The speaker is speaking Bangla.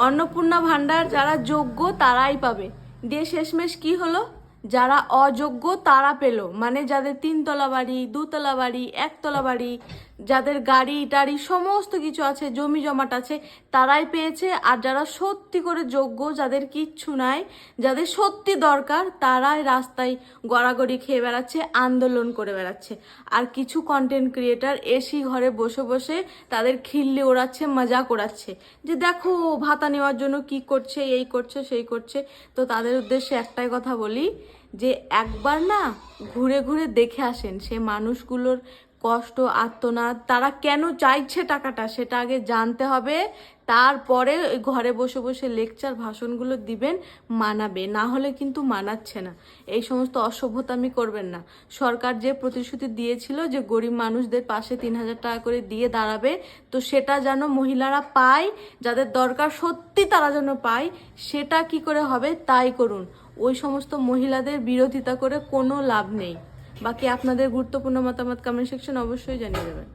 অন্নপূর্ণা ভান্ডার যারা যোগ্য তারাই পাবে, দিয়ে শেষমেশ কি হলো, যারা অযোগ্য তারা পেল, মানে যাদের 3 তলা বাড়ি, 2 তলা বাড়ি, 1 তলা বাড়ি, যাদের গাড়ি টাড়ি সমস্ত কিছু আছে, জমি জমাট আছে, তারাই পেয়েছে। আর যারা সত্যি করে যোগ্য, যাদের কিচ্ছু নাই, যাদের সত্যি দরকার, তারাই রাস্তায় গড়াগড়ি খেয়ে বেড়াচ্ছে, আন্দোলন করে বেড়াচ্ছে। আর কিছু কন্টেন্ট ক্রিয়েটার এসি ঘরে বসে বসে তাদের খিল্লি ওড়াচ্ছে, মজাক ওড়াচ্ছে, যে দেখো ভাতা নেওয়ার জন্য কি করছে, এই করছে সেই করছে। তো তাদের উদ্দেশ্যে একটাই কথা বলি, যে একবার না ঘুরে ঘুরে দেখে আসেন সে মানুষগুলোর কষ্ট, আর্তনাদ, তারা কেন চাইছে টাকাটা সেটা আগে জানতে হবে। তারপরে ওই ঘরে বসে বসে লেকচার ভাষণগুলো দিবেন, মানাবে, না হলে কিন্তু মানাচ্ছে না। এই সমস্ত অসভ্যতামি করবেন না। সরকার যে প্রতিশ্রুতি দিয়েছিল যে গরিব মানুষদের পাশে 3,000 টাকা করে দিয়ে দাঁড়াবে, তো সেটা যেন মহিলারা পায়, যাদের দরকার সত্যি তারা যেন পায়, সেটা কি করে হবে তাই করুন। ওই সমস্ত মহিলাদের বিরোধিতা করে কোনো লাভ নেই। বাকি আপনাদের গুরুত্বপূর্ণ মতামত কমেন্ট সেকশন অবশ্যই জানিয়ে দেবেন।